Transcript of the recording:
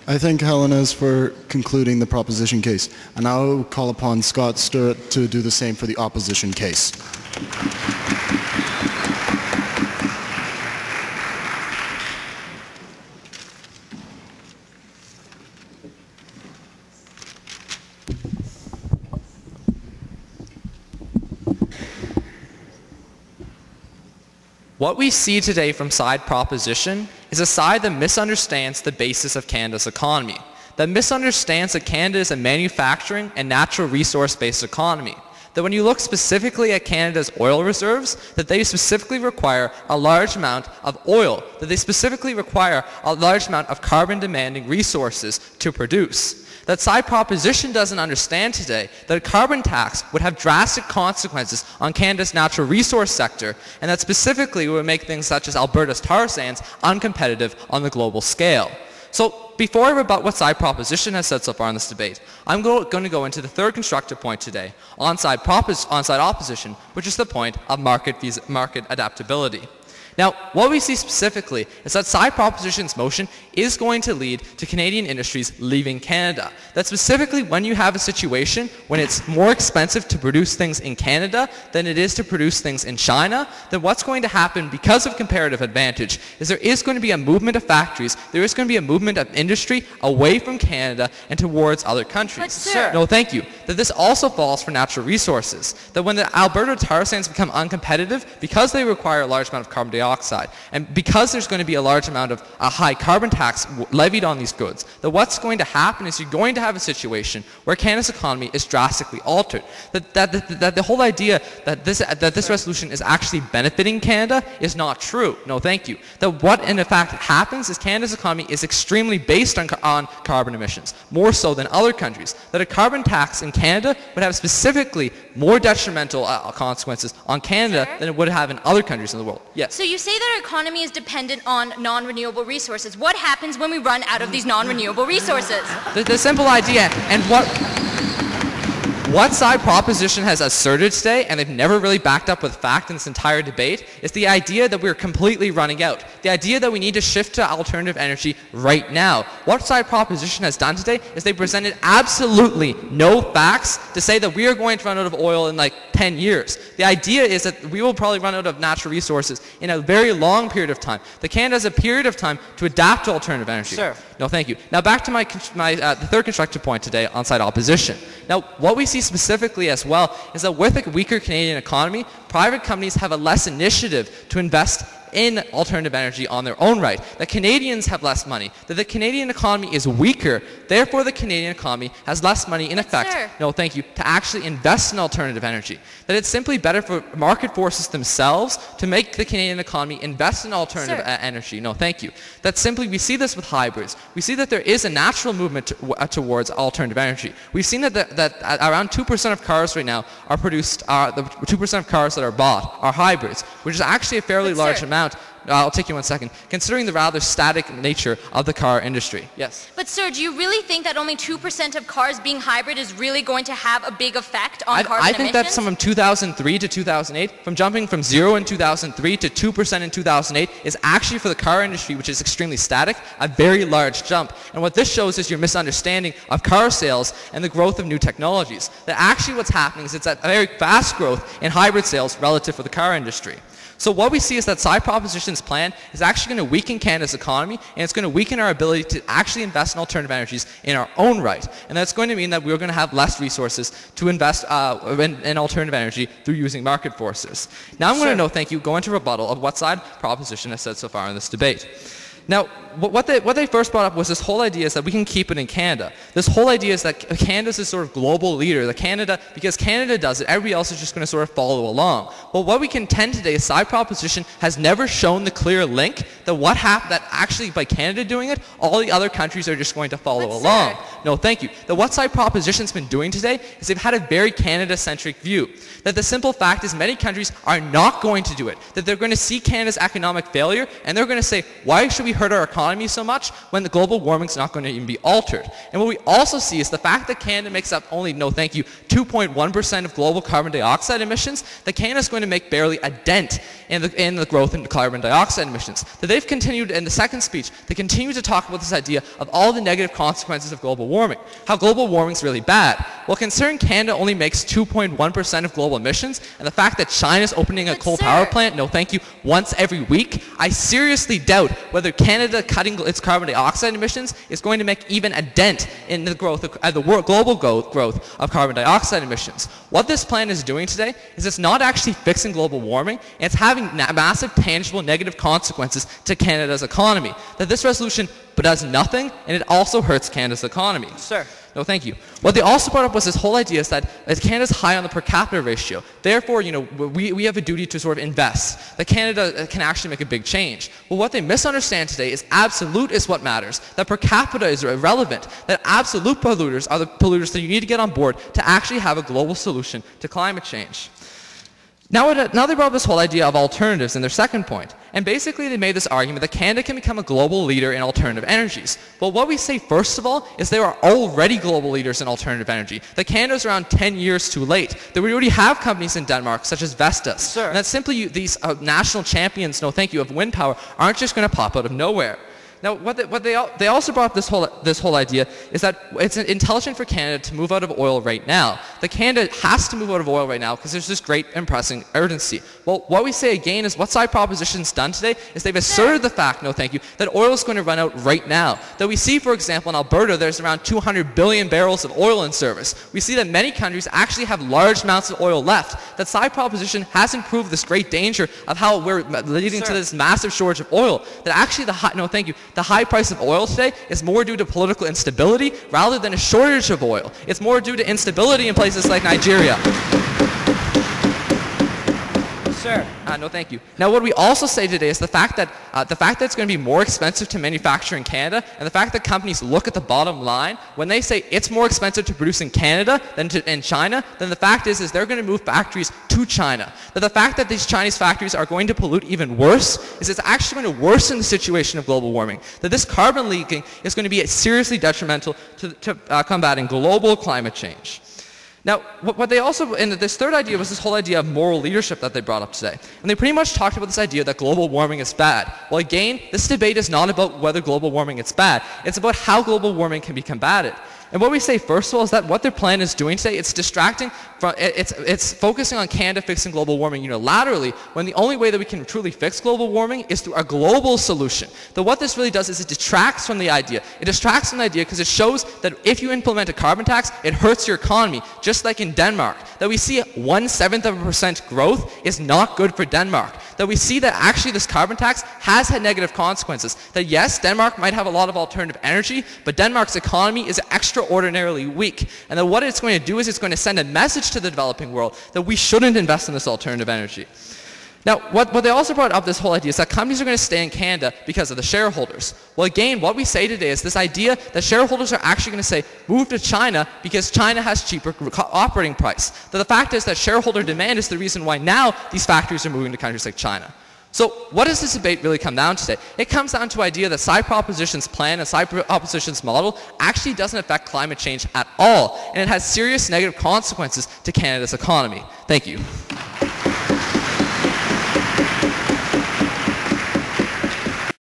I thank Helena's for concluding the proposition case. And now I will call upon Scott Stirrett to do the same for the opposition case. What we see today from side proposition is a side that misunderstands the basis of Canada's economy, that misunderstands that Canada is a manufacturing and natural resource-based economy, that when you look specifically at Canada's oil reserves, that they specifically require a large amount of oil, that they specifically require a large amount of carbon-demanding resources to produce. That side proposition doesn't understand today that a carbon tax would have drastic consequences on Canada's natural resource sector, and that specifically would make things such as Alberta's tar sands uncompetitive on the global scale. So before I rebut what side proposition has said so far in this debate, I'm going to go into the third constructive point today on side opposition, which is the point of market adaptability. Now, what we see specifically is that side proposition's motion is going to lead to Canadian industries leaving Canada. That specifically when you have a situation when it's more expensive to produce things in Canada than it is to produce things in China, then what's going to happen because of comparative advantage is there is going to be a movement of factories, there is going to be a movement of industry away from Canada and towards other countries. But sir. No, thank you. That this also falls for natural resources. That when the Alberta tar sands become uncompetitive because they require a large amount of carbon dioxide, and because there's going to be a large amount of a high carbon tax levied on these goods, that what's going to happen is you're going to have a situation where Canada's economy is drastically altered. That the whole idea that this resolution is actually benefiting Canada is not true. No, thank you. That what in fact happens is Canada's economy is extremely based on carbon emissions, more so than other countries. That a carbon tax in Canada would have specifically more detrimental consequences on Canada than it would have in other countries in the world. Yes. So you say that our economy is dependent on non-renewable resources. What happens when we run out of these non-renewable resources? The simple idea, and what side proposition has asserted today, and they've never really backed up with fact in this entire debate, is the idea that we're completely running out. The idea that we need to shift to alternative energy right now. What side proposition has done today is they presented absolutely no facts to say that we are going to run out of oil in like 10 years. The idea is that we will probably run out of natural resources in a very long period of time. That Canada has a period of time to adapt to alternative energy. Sure. No, thank you. Now back to the third constructive point today on side opposition. Now, what we see specifically as well is that with a weaker Canadian economy, private companies have a less initiative to invest in alternative energy on their own right. That Canadians have less money. That the Canadian economy is weaker. Therefore, the Canadian economy has less money in effect. Sir. No, thank you. To actually invest in alternative energy. That it's simply better for market forces themselves to make the Canadian economy invest in alternative energy. No, thank you. That simply, we see this with hybrids. We see that there is a natural movement towards alternative energy. We've seen that around 2% of cars right now are produced, the 2% of cars that are bought are hybrids, which is actually a fairly large amount. I'll take you 1 second. Considering the rather static nature of the car industry. Yes. But sir, do you really think that only 2% of cars being hybrid is really going to have a big effect on carbon emissions? I think that's from 2003 to 2008, from jumping from 0 in 2003 to 2% in 2008 is actually for the car industry, which is extremely static, a very large jump. And what this shows is your misunderstanding of car sales and the growth of new technologies. That actually what's happening is it's a very fast growth in hybrid sales relative for the car industry. So what we see is that side proposition's plan is actually going to weaken Canada's economy, and it's going to weaken our ability to actually invest in alternative energies in our own right. And that's going to mean that we're going to have less resources to invest in alternative energy through using market forces. Now I'm going to go into rebuttal of what side proposition has said so far in this debate. Now, what they first brought up was this whole idea is that we can keep it in Canada. This whole idea is that Canada's this sort of global leader. That because Canada does it, everybody else is just going to sort of follow along. Well, what we contend today is side proposition has never shown the clear link that actually by Canada doing it, all the other countries are just going to follow along. No, thank you. That what side proposition's been doing today is they've had a very Canada-centric view. That the simple fact is many countries are not going to do it. That they're going to see Canada's economic failure and they're going to say, why should we hurt our economy so much when the global warming's not going to even be altered? And what we also see is the fact that Canada makes up only, 2.1% of global carbon dioxide emissions, that Canada's going to make barely a dent in the growth in carbon dioxide emissions. That they've continued in the second speech, they continue to talk about this idea of all the negative consequences of global warming, how global warming is really bad. Well, considering Canada only makes 2.1% of global emissions, and the fact that China's opening a coal power plant, no thank you, once every week, I seriously doubt whether Canada cutting its carbon dioxide emissions is going to make even a dent in the growth of the global growth of carbon dioxide emissions. What this plan is doing today is it's not actually fixing global warming, it's having massive, tangible, negative consequences to Canada's economy. That this resolution does nothing, and it also hurts Canada's economy. Sir. No, thank you. What they also brought up was this whole idea is that Canada's high on the per capita ratio. Therefore, we have a duty to sort of invest. That Canada can actually make a big change. Well, what they misunderstand today is absolute is what matters. That per capita is irrelevant. That absolute polluters are the polluters that you need to get on board to actually have a global solution to climate change. Now they brought up this whole idea of alternatives in their second point. And basically they made this argument that Canada can become a global leader in alternative energies. Well, what we say first of all is they are already global leaders in alternative energy. That Canada's around 10 years too late. That we already have companies in Denmark such as Vestas. Sir. And that simply these national champions, no thank you, of wind power aren't just going to pop out of nowhere. Now, what they also brought up this whole idea is that it's intelligent for Canada to move out of oil right now. That Canada has to move out of oil right now because there's this great and pressing urgency. Well, what we say again is what side proposition's done today is they've asserted the fact, no thank you, that oil is going to run out right now. That we see, for example, in Alberta, there's around 200 billion barrels of oil in service. We see that many countries actually have large amounts of oil left. That side proposition hasn't proved this great danger of how we're leading to this massive shortage of oil. That actually the high price of oil today is more due to political instability rather than a shortage of oil. It's more due to instability in places like Nigeria. Sir. No, thank you. Now, what we also say today is the fact that it's going to be more expensive to manufacture in Canada, and the fact that companies look at the bottom line when they say it's more expensive to produce in Canada than in China, then the fact is they're going to move factories to China. That the fact that these Chinese factories are going to pollute even worse is it's actually going to worsen the situation of global warming. That this carbon leaking is going to be seriously detrimental to combating global climate change. Now, what they also, and this third idea was this whole idea of moral leadership that they brought up today. And they pretty much talked about this idea that global warming is bad. Well, again, this debate is not about whether global warming is bad. It's about how global warming can be combated. And what we say first of all is that what their plan is doing today, it's distracting from, it's focusing on Canada fixing global warming unilaterally, when the only way that we can truly fix global warming is through a global solution. That what this really does is it detracts from the idea. It distracts from the idea because it shows that if you implement a carbon tax, it hurts your economy, just like in Denmark. That we see 1/7% growth is not good for Denmark. That we see that actually this carbon tax has had negative consequences. That yes, Denmark might have a lot of alternative energy, but Denmark's economy is extraordinarily weak. And that what it's going to do is it's going to send a message to the developing world that we shouldn't invest in this alternative energy. Now, what they also brought up this whole idea is that companies are going to stay in Canada because of the shareholders. Well, again, what we say today is this idea that shareholders are actually going to say, move to China because China has cheaper operating price. That the fact is that shareholder demand is the reason why now these factories are moving to countries like China. So what does this debate really come down to today? It comes down to the idea that side proposition's plan and side proposition's model actually doesn't affect climate change at all, and it has serious negative consequences to Canada's economy. Thank you.